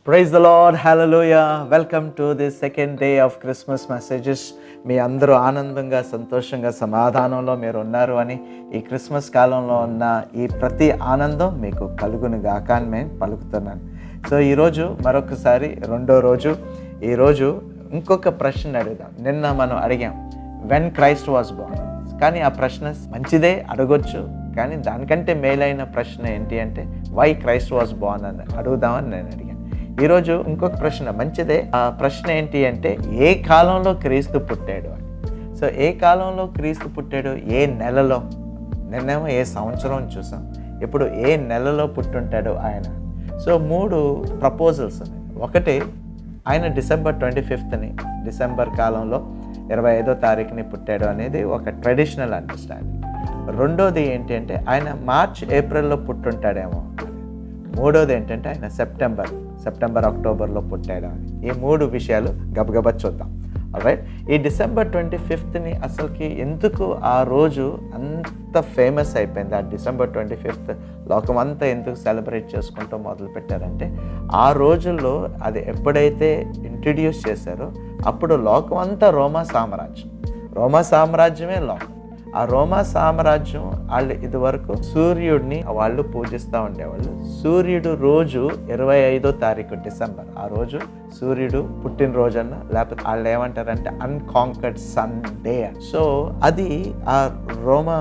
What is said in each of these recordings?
Praise the Lord, hallelujah. Welcome to the second day of Christmas messages. మీ అందరూ ఆనందంగా, సంతోషంగా, సమాధానంలో మీరు ఉన్నారు అని, ఈ క్రిస్మస్ కాలంలో ఉన్న ఈ ప్రతి ఆనందం మీకు కలుగును గాక అని నేను పలుకుతున్నాను. సో ఈరోజు మరొకసారి రెండో రోజు. ఈరోజు ఇంకొక ప్రశ్న అడుగుదాం. నిన్న మనం అడిగాం వెన్ క్రైస్ట్ వాజ్ బోర్న్, కానీ ఆ ప్రశ్న మంచిదే, అడగొచ్చు. కానీ దానికంటే మేలైన ప్రశ్న ఏంటి అంటే వై క్రైస్ట్ వాజ్ బోర్న్ అని అడుగుదామని నేను అడిగాను. ఈరోజు ఇంకొక ప్రశ్న మంచిదే. ఆ ప్రశ్న ఏంటి అంటే ఏ కాలంలో క్రీస్తు పుట్టాడు అని. సో ఏ కాలంలో క్రీస్తు పుట్టాడు, ఏ నెలలో, నిన్నేమో ఏ సంవత్సరం చూసాం, ఇప్పుడు ఏ నెలలో పుట్టుంటాడు ఆయన. సో 3 ప్రపోజల్స్ ఉన్నాయి. ఒకటి, ఆయన డిసెంబర్ 25ని, డిసెంబర్ కాలంలో 25వ తారీఖుని పుట్టాడు అనేది ఒక ట్రెడిషనల్ అండర్స్టాండింగ్. రెండోది ఏంటి అంటే ఆయన మార్చ్ ఏప్రిల్లో పుట్టుంటాడేమో. మూడోది ఏంటంటే ఆయన సెప్టెంబర్ అక్టోబర్లో పుట్టాడు అని. ఈ 3 విషయాలు గబగబా చూద్దాం. రైట్. ఈ డిసెంబర్ 25ని అసలుకి ఎందుకు ఆ రోజు అంత ఫేమస్ అయిపోయింది, ఆ డిసెంబర్ 25 లోకం అంతా ఎందుకు సెలబ్రేట్ చేసుకుంటూ మొదలు పెట్టారంటే, ఆ రోజుల్లో అది ఎప్పుడైతే ఇంట్రడ్యూస్ చేశారో అప్పుడు లోకం అంతా రోమా సామ్రాజ్యమే లోకం. ఆ రోమా సామ్రాజ్యం వాళ్ళు ఇదివరకు సూర్యుడిని వాళ్ళు పూజిస్తూ ఉండేవాళ్ళు. సూర్యుడు రోజు 25వ తారీఖు డిసెంబర్, ఆ రోజు సూర్యుడు పుట్టినరోజు అన్న, లేకపోతే వాళ్ళు ఏమంటారంటే అన్కాంకర్డ్ సన్ డే. సో అది ఆ రోమా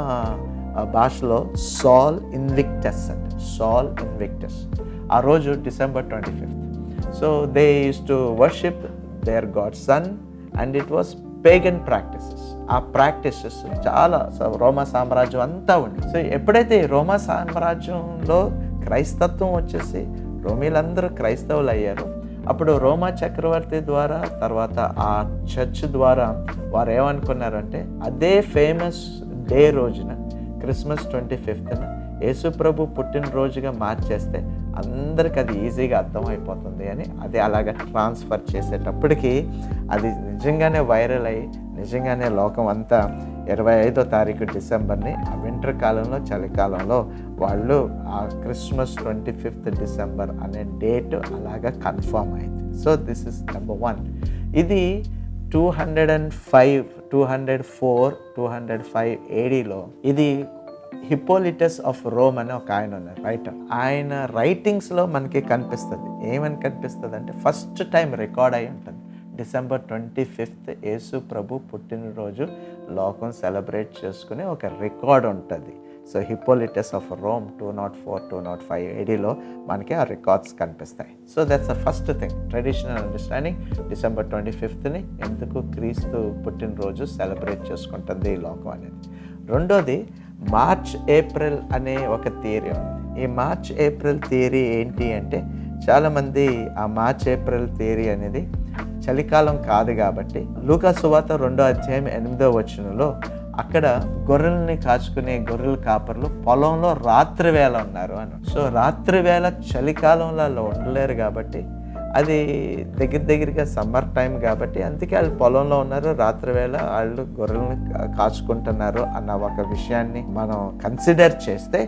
భాషలో సాల్ ఇన్విక్టస్ అంటే, సాల్ ఇన్విక్టస్. ఆ రోజు December 25. So they use to worship their god sun and it was pagan practices. ఆ ప్రాక్టీసెస్ చాలా రోమా సామ్రాజ్యం అంతా ఉంది. సో ఎప్పుడైతే రోమా సామ్రాజ్యంలో క్రైస్తత్వం వచ్చేసి రోమీలందరూ క్రైస్తవులు అయ్యారు, అప్పుడు రోమా చక్రవర్తి ద్వారా, తర్వాత ఆ చర్చ్ ద్వారా వారు ఏమనుకున్నారంటే అదే ఫేమస్ డే రోజున, క్రిస్మస్ 25న యేసు ప్రభు పుట్టినరోజుగా మార్చేస్తే అందరికి అది ఈజీగా అర్థమైపోతుంది అని అది అలాగ ట్రాన్స్ఫర్ చేసేటప్పటికి అది నిజంగానే వైరల్ అయ్యి నిజంగానే లోకం అంతా 25వ తారీఖు డిసెంబర్ని ఆ వింటర్ కాలంలో, చలికాలంలో వాళ్ళు ఆ క్రిస్మస్ 25th డిసెంబర్ అనే డేట్ అలాగా కన్ఫర్మ్ అయింది. So this is number 1. ఇది 205, 204, 205 ADలో ఇది హిప్పోలిటస్ ఆఫ్ రోమ్ అని ఒక ఆయన ఉన్నారు, రైటర్. ఆయన రైటింగ్స్లో మనకి కనిపిస్తుంది. ఏమని కనిపిస్తుంది అంటే ఫస్ట్ టైం రికార్డ్ అయి ఉంటుంది డిసెంబర్ 25 యేసు ప్రభు పుట్టినరోజు లోకం సెలబ్రేట్ చేసుకునే ఒక రికార్డ్ ఉంటుంది. సో హిప్పోలిటస్ ఆఫ్ రోమ్ 204, 205 ADలో మనకి ఆ రికార్డ్స్ కనిపిస్తాయి. So that's the first thing, traditional understanding. December 25ని ఎందుకు క్రీస్తు పుట్టినరోజు సెలబ్రేట్ చేసుకుంటుంది ఈ లోకం అనేది. రెండోది, మార్చ్ ఏప్రిల్ అనే ఒక థియరీ ఉంది. ఈ మార్చ్ ఏప్రిల్ థియరీ ఏంటి అంటే, చాలామంది ఆ మార్చ్ ఏప్రిల్ థియరీ అనేది చలికాలం కాదు కాబట్టి, లూకా సువార్త 2వ అధ్యాయం 8వ వచనంలో అక్కడ గొర్రెల్ని కాచుకునే గొర్రెల కాపర్లు పొలంలో రాత్రి వేళ ఉన్నారు అని. సో రాత్రి వేళ చలికాలంలో వాళ్ళు ఉండలేరు కాబట్టి, అది దగ్గరగా సమ్మర్ టైం కాబట్టి అందుకే వాళ్ళు పొలంలో ఉన్నారు, రాత్రి వేళ వాళ్ళు గొర్రెలను కాచుకుంటున్నారు అన్న ఒక విషయాన్ని మనం కన్సిడర్ చేస్తే,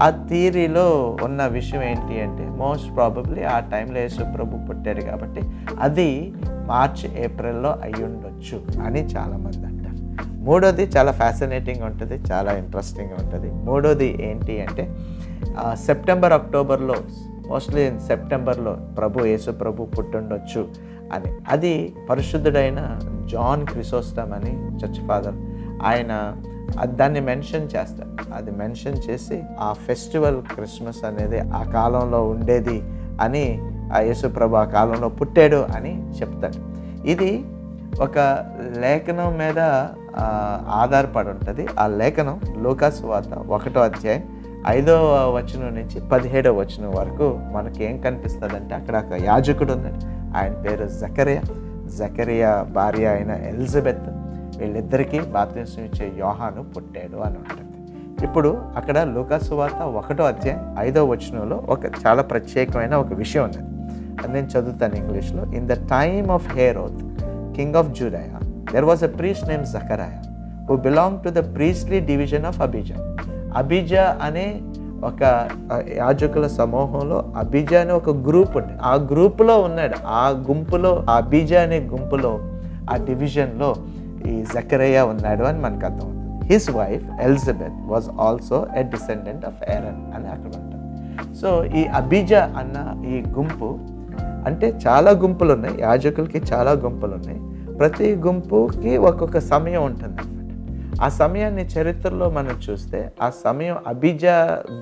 ఆ థియరీలో ఉన్న విషయం ఏంటి అంటే మోస్ట్ ప్రాబబ్లీ ఆ టైంలో యేసు ప్రభు పుట్టాడు కాబట్టి అది మార్చ్ ఏప్రిల్లో అయి ఉండొచ్చు అని చాలామంది అంటారు. మూడోది చాలా ఫ్యాసినేటింగ్ ఉంటుంది, చాలా ఇంట్రెస్టింగ్గా ఉంటుంది. మూడోది ఏంటి అంటే సెప్టెంబర్ అక్టోబర్లో, మోస్ట్లీ సెప్టెంబర్లో యేసు ప్రభు పుట్టుండొచ్చు అని. అది పరిశుద్ధుడైన జాన్ క్రిసోస్టమ్ అని చర్చ్ ఫాదర్, ఆయన దాన్ని మెన్షన్ చేస్తారు. అది మెన్షన్ చేసి ఆ ఫెస్టివల్ క్రిస్మస్ అనేది ఆ కాలంలో ఉండేది అని, ఆ యేసు ప్రభు ఆ కాలంలో పుట్టాడు అని చెప్తాడు. ఇది ఒక లేఖనం మీద ఆధారపడి ఉంటుంది. ఆ లేఖనం లూకా సువార్త 1వ అధ్యాయం 5వ వచనం నుంచి 17వ వచనం వరకు మనకి ఏం కనిపిస్తుంది అంటే, అక్కడ ఒక యాజకుడు ఉన్నాడు, ఆయన పేరు జకరియా భార్య అయిన ఎలిజబెత్, వీళ్ళిద్దరికీ బాప్తిసం ఇచ్చే యోహాను పుట్టాడు అని ఉంటుంది. ఇప్పుడు అక్కడ లూకా సువార్త 1వ అధ్యాయం 5వ వచనంలో ఒక చాలా ప్రత్యేకమైన ఒక విషయం ఉన్నది. అది నేను చదువుతాను ఇంగ్లీష్లో. In the time of Herod, king of Judea, there was a priest name Zechariah who belong to the priestly division of Abijah. Abijah అనే ఒక యాజకుల సమూహంలో అబీజా అనే ఒక గ్రూప్ ఉంది. ఆ గ్రూపులో ఉన్నాడు. ఆ గుంపులో, ఆ అబీజా అనే గుంపులో, ఆ డివిజన్లో ఈ జకరియా ఉన్నాడు అని మనకు అర్థమవుతుంది. His wife Elizabeth was also a descendant of Aaron అని అక్కడ ఉంటుంది. సో ఈ అబీజా అన్న ఈ గుంపు అంటే చాలా గుంపులు ఉన్నాయి, యాజకులకి చాలా గుంపులు ఉన్నాయి. ప్రతి గుంపుకి ఒక్కొక్క సమయం ఉంటుంది అనమాట. ఆ సమయాన్ని చరిత్రలో మనం చూస్తే ఆ సమయం అబీజా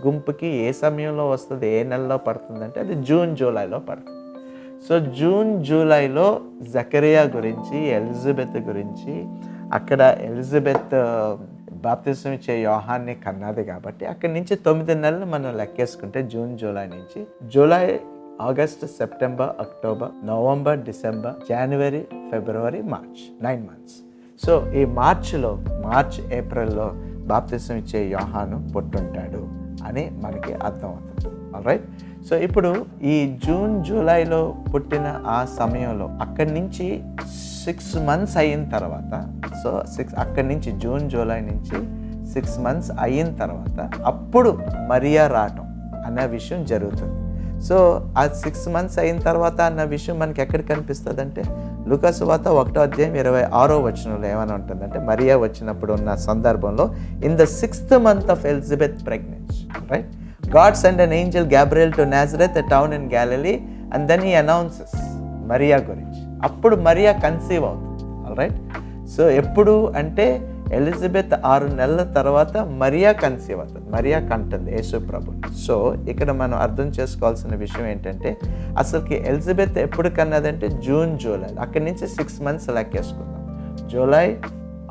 గుంపుకి ఏ సమయంలో వస్తుంది, ఏ నెలలో పడుతుందంటే అది జూన్ జూలైలో పడుతుంది. సో జూన్ జూలైలో జకరియా గురించి, ఎలిజబెత్ గురించి, అక్కడ ఎలిజబెత్ బాప్తిసం ఇచ్చే యోహాన్ని కన్నది కాబట్టి అక్కడి నుంచి 9 నెలలు మనం లెక్కేసుకుంటే జూన్ జూలై నుంచి July, August, September, October, November, December, జనవరి, ఫిబ్రవరి, మార్చ్, 9 months. సో ఈ మార్చ్ ఏప్రిల్లో బాప్తిసం ఇచ్చే యోహాను పుట్టుంటాడు అని మనకి అర్థమవుతుంది. ఆల్రైట్. సో ఇప్పుడు ఈ జూన్ జూలైలో పుట్టిన ఆ సమయంలో అక్కడి నుంచి 6 months అయిన తర్వాత, సో అక్కడి నుంచి జూన్ జూలై నుంచి 6 months అయిన తర్వాత అప్పుడు మరియా రావటం అనే విషయం జరుగుతుంది. సో ఆ 6 months అయిన తర్వాత అన్న విషయం మనకి ఎక్కడ కనిపిస్తుంది అంటే లూకా సువార్త 1:26 ఏమని ఉంటుందంటే మరియా వచ్చినప్పుడు ఉన్న సందర్భంలో in the 6th month of Elizabeth pregnancy, right? God sent an angel Gabriel to Nazareth, a town in Galilee, and then he announces Mariya గురించి. అప్పుడు మరియా కన్సీవ్ అవుతుంది. ఆల్రైట్. సో ఎప్పుడు అంటే ఎలిజబెత్ 6 నెలల తర్వాత మరియా కన్సీవ్ అవుతుంది, మరియా కంటుంది యేసు ప్రభుని. సో ఇక్కడ మనం అర్థం చేసుకోవాల్సిన విషయం ఏంటంటే అసలుకి ఎలిజబెత్ ఎప్పుడు కన్నదంటే జూన్ జూలై, అక్కడి నుంచి 6 months లెక్కేసుకుందాం. July,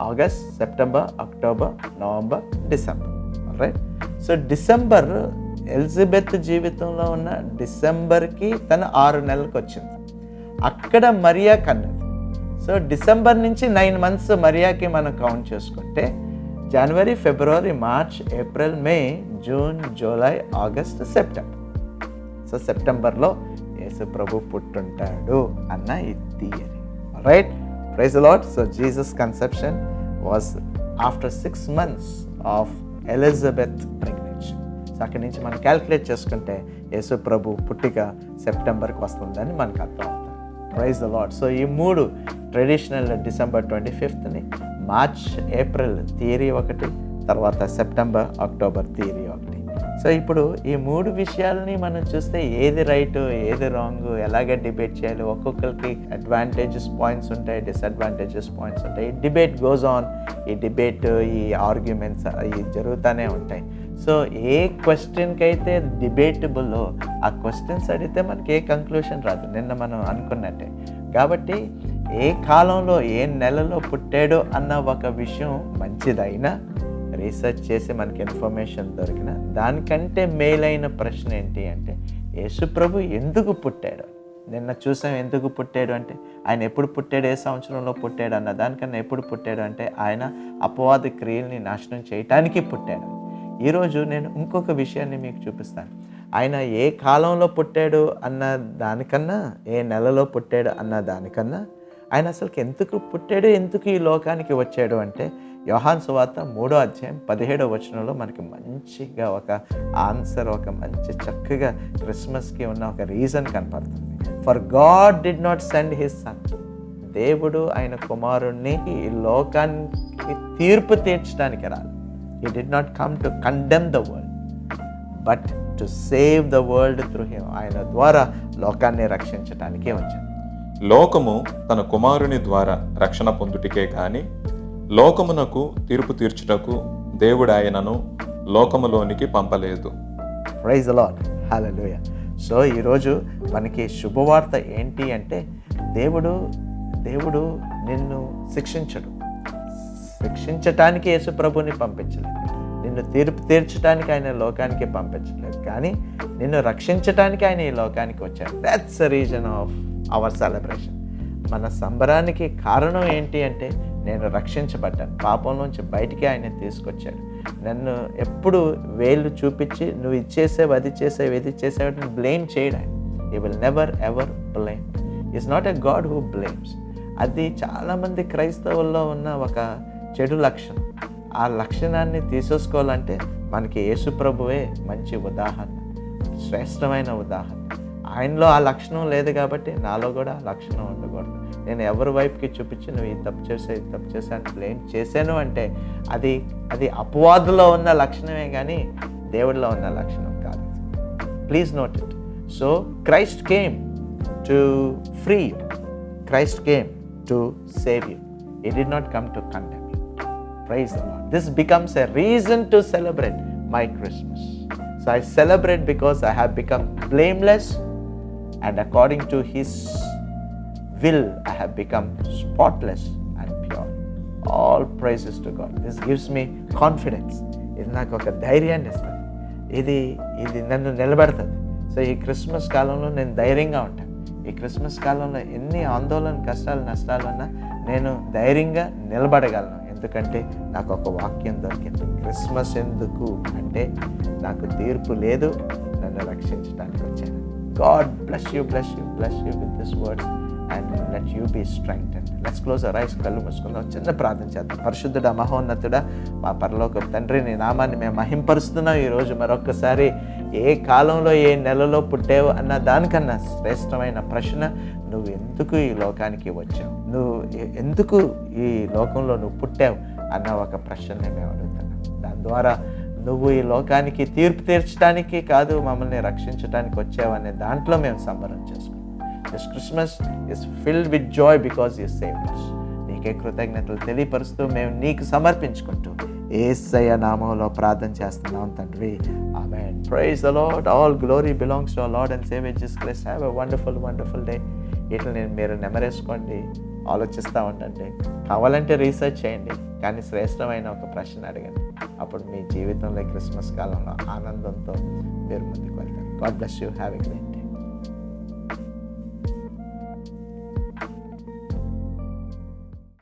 August, September, October, November, December. Right. So December Elizabeth జీవితంలో ఉన్న డిసెంబర్కి తను 6 నెలలకు వచ్చింది. అక్కడ మరియా కన్నది. సో డిసెంబర్ నుంచి 9 months మరియాకి మనం కౌంట్ చేసుకుంటే జనవరి, ఫిబ్రవరి, March, April, May, June, July, August, September. So సెప్టెంబర్లో యేసు ప్రభు పుట్టుంటాడు అన్న ఈ theory. Right. Praise the Lord. So Jesus conception was after 6 months of Elizabeth pregnancy. So అక్కడి నుంచి మనం క్యాల్కులేట్ చేసుకుంటే యేసు ప్రభు పుట్టిక సెప్టెంబర్కి వస్తుందని మనకు అర్థం అవుతుంది. Praise the lord. సో ఈ 3 traditional December 25th, March, April theory ఒకటి, తర్వాత సెప్టెంబర్, అక్టోబర్ థియరీ ఒకటి. సో ఇప్పుడు ఈ 3 విషయాలని మనం చూస్తే ఏది రైట్, ఏది రాంగ్, ఎలాగ డిబేట్ చేయాలి, ఒక్కొక్కరికి అడ్వాంటేజెస్ పాయింట్స్ ఉంటాయి, డిసడ్వాంటేజెస్ పాయింట్స్ ఉంటాయి. Debate goes on. ఈ డిబేట్, ఈ ఆర్గ్యుమెంట్స్ ఇవి జరుగుతూనే ఉంటాయి. సో ఏ క్వశ్చన్కి అయితే డిబేటబుల్లో ఆ క్వశ్చన్స్ అడిగితే మనకి ఏ కంక్లూషన్ రాదు, నిన్న మనం అనుకున్నట్టే. కాబట్టి ఏ కాలంలో ఏ నెలలో పుట్టాడో అన్న ఒక విషయం మంచిదైనా రీసెర్చ్ చేసి మనకి ఇన్ఫర్మేషన్ దొరికిన దానికంటే మేలైన ప్రశ్న ఏంటి అంటే యేసు ప్రభు ఎందుకు పుట్టాడు. నిన్న చూసాం ఎందుకు పుట్టాడు అంటే ఆయన ఎప్పుడు పుట్టాడు, ఏ సంవత్సరంలో పుట్టాడు అన్న దానికన్నా ఎప్పుడు పుట్టాడు అంటే ఆయన అపవాద క్రియల్ని నాశనం చేయటానికి పుట్టాడు. ఈరోజు నేను ఇంకొక విషయాన్ని మీకు చూపిస్తాను. ఆయన ఏ కాలంలో పుట్టాడు అన్న దానికన్నా, ఏ నెలలో పుట్టాడు అన్న దానికన్నా ఆయన అసలుకి ఎందుకు పుట్టాడు, ఎందుకు ఈ లోకానికి వచ్చాడు అంటే యోహాను సువార్త 3:17 మనకి మంచిగా ఒక ఆన్సర్, ఒక మంచి చక్కగా క్రిస్మస్కి ఉన్న ఒక రీజన్ కనపడుతుంది. For God did not send his son. దేవుడు ఆయన కుమారుణ్ణి ఈ లోకానికి తీర్పు తీర్చడానికి రాదు. He did not come to condemn the world, but to save the world through him. ఆయన ద్వారా లోకాన్ని రక్షించటానికే వచ్చాడు. లోకము తన కుమారుని ద్వారా రక్షణ పొందుటికే కాని లోకమునకు తీర్పు తీర్చుటకు దేవుడు ఆయనను లోకములోనికి పంపలేదు. Praise the Lord. Hallelujah. So ఈరోజు మనకి శుభవార్త ఏంటి అంటే దేవుడు నిన్ను శిక్షించటానికి యేసు ప్రభుని పంపించలేదు, నిన్ను తీర్పు తీర్చడానికి ఆయన లోకానికి పంపించలేదు, కానీ నిన్ను రక్షించటానికి ఆయన ఈ లోకానికి వచ్చాడు. That's the reason of our celebration. మన సంబరానికి కారణం ఏంటి అంటే నేను రక్షించబడ్డాను, పాపంలోంచి బయటికి ఆయన తీసుకొచ్చాడు. నన్ను ఎప్పుడు వేళ్ళు చూపించి నువ్వు ఇది చేసావు, అది చేసావు బ్లేమ్ చేయడం. He will never ever blame. Is not a God who blames. అది చాలామంది క్రైస్తవుల్లో ఉన్న ఒక చెడు లక్షణం. ఆ లక్షణాన్ని తీసేసుకోవాలంటే మనకి యేసు ప్రభువే మంచి ఉదాహరణ, శ్రేష్టమైన ఉదాహరణ. ఆయనలో ఆ లక్షణం లేదు కాబట్టి నాలో కూడా ఆ లక్షణం ఉండకూడదు. నేను ఎవరి వైపుకి చూపించి నువ్వు ఈ తప్పు చేసా అని బ్లేమ్ చేశాను అంటే అది అపవాదులో ఉన్న లక్షణమే కానీ దేవుడిలో ఉన్న లక్షణం కాదు. Please note it. So Christ came to free you. Christ came to save you. He did not come to condemn you. Praise the Lord. This becomes a reason to celebrate my Christmas. So I celebrate because I have become blameless, and according to His will I have become spotless and pure. All praises to God. This gives me confidence. ఇది నాకు ఒక ధైర్యాన్ని ఇస్తుంది. ఇది నన్ను నిలబెడుతుంది. So ఈ Christmas కాలంలో నేను ధైర్యంగా ఉంటాను. ఈ క్రిస్మస్ కాలంలో ఎన్ని ఆందోళన, కష్టాలు, నష్టాలు ఉన్నా నేను ధైర్యంగా నిలబడగలను. ఎందుకంటే నాకు ఒక వాక్యం దొరికింది. క్రిస్మస్ ఎందుకు అంటే నాకు తీర్పు లేదు, నన్ను రక్షించడానికి వచ్చాను. God bless you with this word and let you be strengthened. Let's close our eyes. కళ్ళు మూసుకుందాం, చిన్న ప్రార్థన చేద్దాం. పరిశుద్ధుడా, మహోన్నతుడా, మా పరలోకపు తండ్రి, నీ నామాన్ని మేము మహింపరుస్తున్నాం. ఈరోజు మరొక్కసారి ఏ కాలంలో ఏ నెలలో పుట్టావు అన్న దానికన్నా శ్రేష్టమైన ప్రశ్న, నువ్వు ఎందుకు ఈ లోకానికి వచ్చావు, నువ్వు ఎందుకు ఈ లోకంలో నువ్వు పుట్టావు అన్న ఒక ప్రశ్నని మేము అడుగుతున్నాం. దాని ద్వారా నువ్వు ఈ లోకానికి తీర్పు తీర్చడానికి కాదు, మమ్మల్ని రక్షించడానికి వచ్చావు అనే దాంట్లో మేము సంబరం చేసుకున్నాం. This Christmas is filled with Joy because you saved us. నీకే కృతజ్ఞతలు తెలియపరుస్తూ మేము నీకు సమర్పించుకుంటూ యేసయ్య నామములో ప్రార్థన చేస్తున్నాం తండ్రి. Amen. Praise the Lord. All glory belongs to our Lord and saviour Jesus Christ. Have a wonderful day. వీటిని మీరు నెమరేసుకోండి, ఆలోచిస్తూ ఉండండి. కావాలంటే రీసెర్చ్ చేయండి, కానీ శ్రేష్టమైన ఒక ప్రశ్న అడగండి. అప్పుడు మీ జీవితంలో క్రిస్మస్ కాలంలో ఆనందంతో మీరు ముందుకు వెళ్తారు. God bless you. Have a great day.